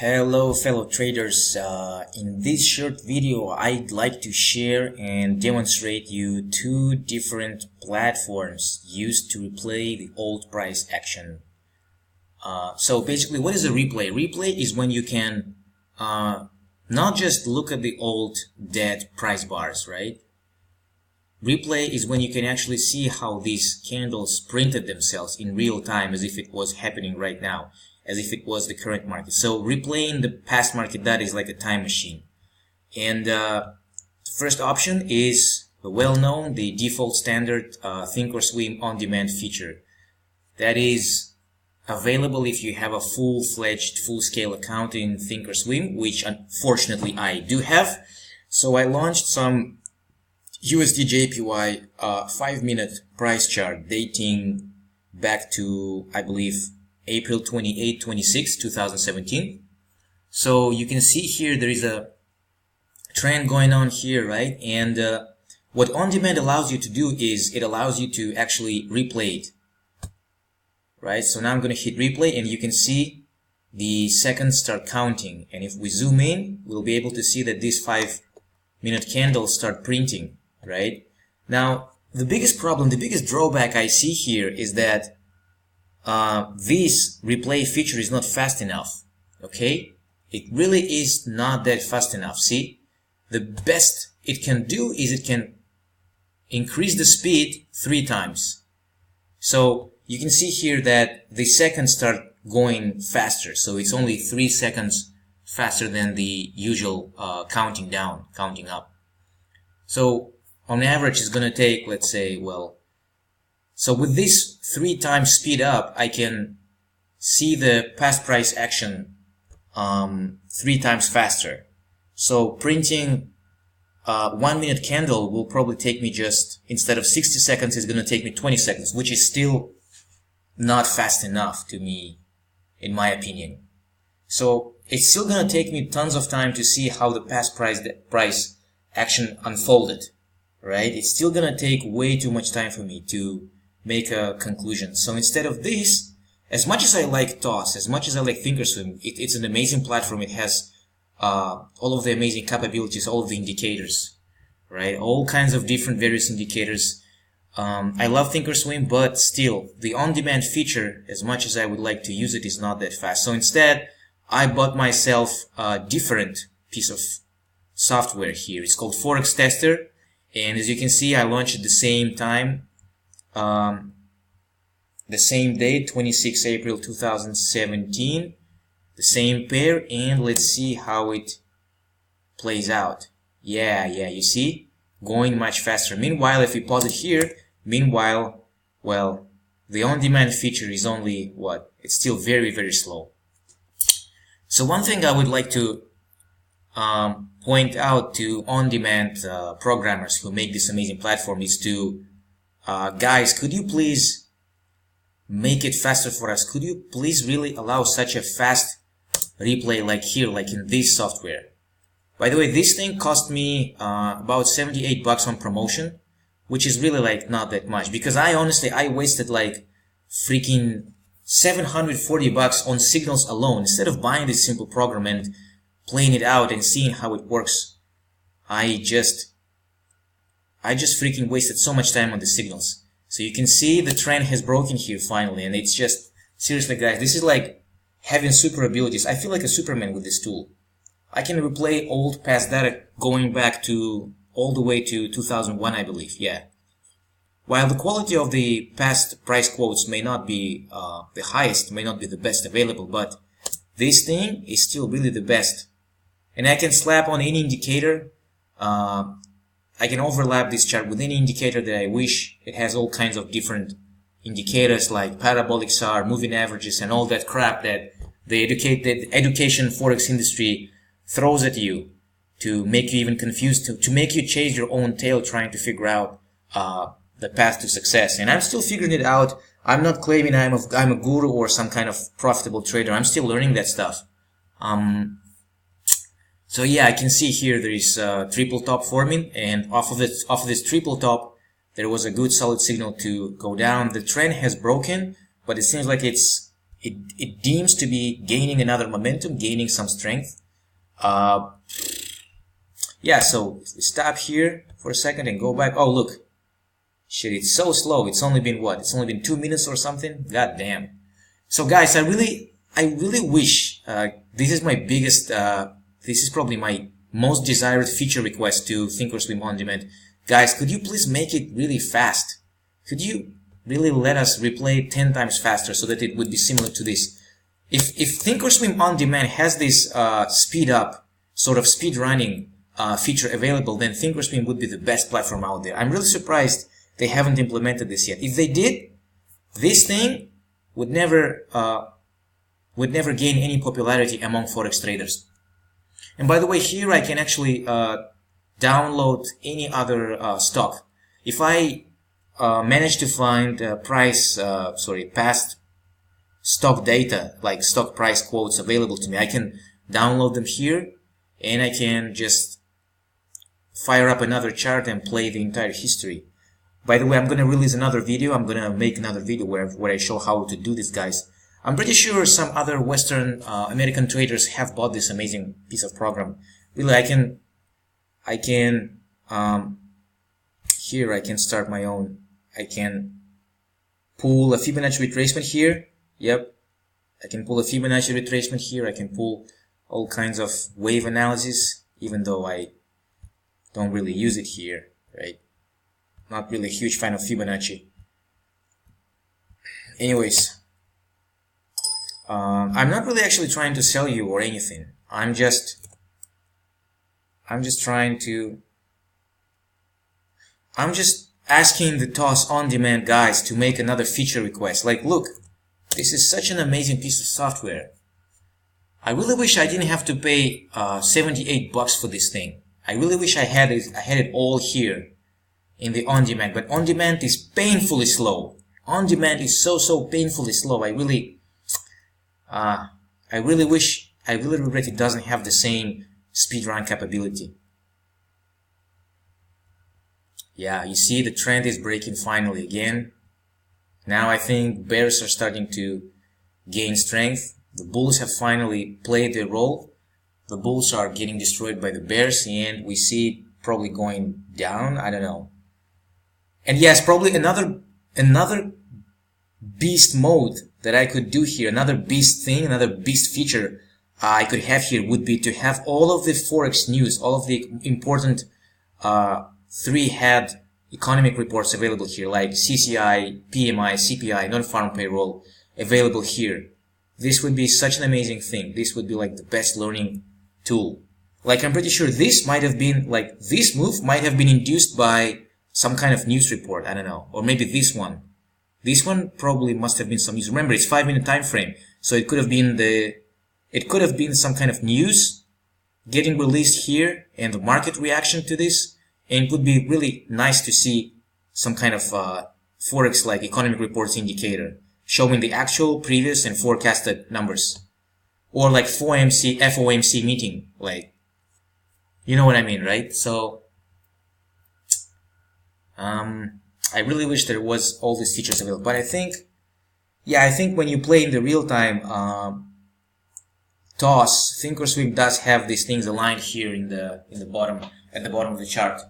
Hello fellow traders, in this short video I'd like to share and demonstrate you two different platforms used to replay the old price action. So basically, what is a replay? Replay is when you can not just look at the old dead price bars, right? Replay is when you can actually see how these candles printed themselves in real time, as if it was happening right now, as if it was the current market. So replaying the past market data is like a time machine. And the first option is the well-known, the default standard Thinkorswim on-demand feature. That is available if you have a full-fledged, full-scale account in Thinkorswim, which unfortunately I do have. So I launched some USD JPY 5-minute price chart dating back to, I believe, April 28, 26, 2017. So you can see here there is a trend going on here, right? And what on-demand allows you to do is it allows you to actually replay it, right? So now I'm going to hit replay and you can see the seconds start counting. And if we zoom in, we'll be able to see that these 5-minute candles start printing, right? Now, the biggest problem, the biggest drawback I see here is that this replay feature is not fast enough, okay? It really is not that fast enough. See, the best it can do is it can increase the speed 3 times. So you can see here that the seconds start going faster. So it's only 3 seconds faster than the usual counting down, counting up. So on average, it's going to take, let's say, so with this 3 times speed up, I can see the past price action 3 times faster. So printing 1-minute candle will probably take me just, instead of 60 seconds, it's going to take me 20 seconds, which is still not fast enough to me, in my opinion. So it's still going to take me tons of time to see how the past price action unfolded, right? It's still going to take way too much time for me to make a conclusion. So instead of this, as much as I like TOS, as much as I like Thinkorswim, it's an amazing platform. It has all of the amazing capabilities, all of the indicators, right? All kinds of different various indicators. I love Thinkorswim, but still, the on-demand feature, as much as I would like to use it, is not that fast. So instead, I bought myself a different piece of software here. It's called Forex Tester, and as you can see, I launched at the same time. The same day, 26 April 2017, the same pair, and let's see how it plays out. Yeah, you see, going much faster. Meanwhile, if we pause it here, well, the on-demand feature is only it's still very, very slow. So one thing I would like to point out to on-demand programmers who make this amazing platform is to guys, could you please make it faster for us? Could you please really allow such a fast replay like here, like in this software? By the way, this thing cost me about 78 bucks on promotion, which is really like not that much, because I wasted like freaking 740 bucks on signals alone. Instead of buying this simple program and playing it out and seeing how it works, I just freaking wasted so much time on the signals. So you can see the trend has broken here finally, and it's just, seriously guys, this is like having super abilities. I feel like a Superman with this tool. I can replay old past data going back to all the way to 2001, I believe, yeah. While the quality of the past price quotes may not be the highest, may not be the best available, but this thing is still really the best. And I can slap on any indicator. I can overlap this chart with any indicator that I wish. It has all kinds of different indicators like parabolic SAR, moving averages, and all that crap that the education forex industry throws at you to make you even confused, to make you chase your own tail trying to figure out the path to success. And I'm still figuring it out. I'm not claiming I'm a guru or some kind of profitable trader. I'm still learning that stuff. So yeah, I can see here there is triple top forming, and off of this triple top, there was a good solid signal to go down. The trend has broken, but it seems like it's it deems to be gaining another momentum, gaining some strength. Yeah, so stop here for a second and go back. Oh, look. Shit, it's so slow. It's only been what? It's only been 2 minutes or something? God damn. So guys, I really wish, this is my biggest, this is probably my most desired feature request to Thinkorswim onDemand. Guys, could you please make it really fast? Could you really let us replay 10 times faster so that it would be similar to this? If Thinkorswim onDemand has this speed up, sort of speed running feature available, then Thinkorswim would be the best platform out there. I'm really surprised they haven't implemented this yet. If they did, this thing would never gain any popularity among forex traders. And by the way, here I can actually download any other stock. If I manage to find past stock data, like stock price quotes available to me, I can download them here, and I can just fire up another chart and play the entire history. By the way, I'm going to release another video. I'm going to make another video where I show how to do this, guys. I'm pretty sure some other Western American traders have bought this amazing piece of program. Really, here I can start my own. I can pull a Fibonacci retracement here. Yep. I can pull a Fibonacci retracement here. I can pull all kinds of wave analysis, even though I don't really use it here, right? Not really a huge fan of Fibonacci. Anyways, I'm not really actually trying to sell you or anything. I'm just asking the TOS onDemand guys to make another feature request. Like, look, this is such an amazing piece of software. I really wish I didn't have to pay $78 for this thing. I really wish I had it all here in the onDemand, but onDemand is painfully slow. onDemand is so painfully slow. I really regret it doesn't have the same speedrun capability. Yeah, you see the trend is breaking finally again. Now I think bears are starting to gain strength. The bulls have finally played their role. The bulls are getting destroyed by the bears, and we see it probably going down. I don't know. And yes, probably another beast mode that I could do here, another beast thing, another beast feature I could have here would be to have all of the forex news, all of the important three-head economic reports available here, like CCI, PMI, CPI, non-farm payroll, available here. This would be such an amazing thing. This would be like the best learning tool. Like, I'm pretty sure this might have been, like, this move might have been induced by some kind of news report, I don't know. Or maybe this one. This one probably must have been some news. Remember, it's 5-minute time frame, so it could have been some kind of news getting released here and the market reaction to this, and it would be really nice to see some kind of forex like economic reports indicator showing the actual, previous, and forecasted numbers, or like FOMC meeting, like, you know what I mean, right? So I really wish there was all these features available, but I think when you play in the real time TOS, Thinkorswim does have these things aligned here in the bottom, at the bottom of the chart.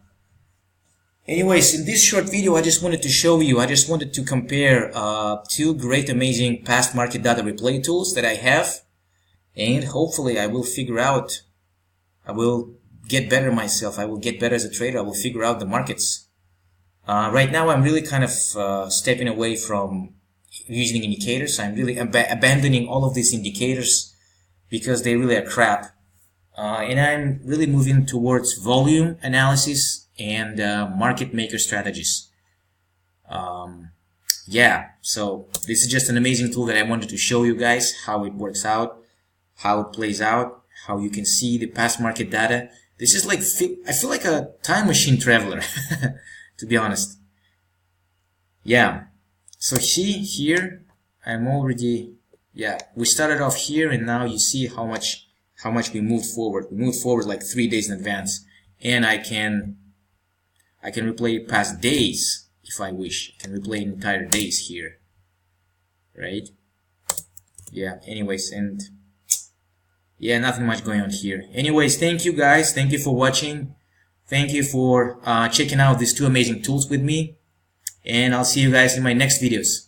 Anyways, in this short video, I just wanted to compare two great, amazing past market data replay tools that I have, and hopefully I will get better myself. I will get better as a trader. I will figure out the markets. Right now, I'm really kind of stepping away from using indicators. I'm really abandoning all of these indicators because they really are crap. And I'm really moving towards volume analysis and market maker strategies. Yeah, so this is just an amazing tool that I wanted to show you guys how it works out, how it plays out, how you can see the past market data. This is like, I feel like a time machine traveler, to be honest. Yeah, so see here, I'm already, yeah, we started off here, and now you see how much we moved forward. We moved forward like 3 days in advance, and I can replay past days if I wish. I can replay entire days here, right? yeah, anyways, and yeah, nothing much going on here. Anyways, thank you guys, thank you for watching, thank you for checking out these two amazing tools with me, and I'll see you guys in my next videos.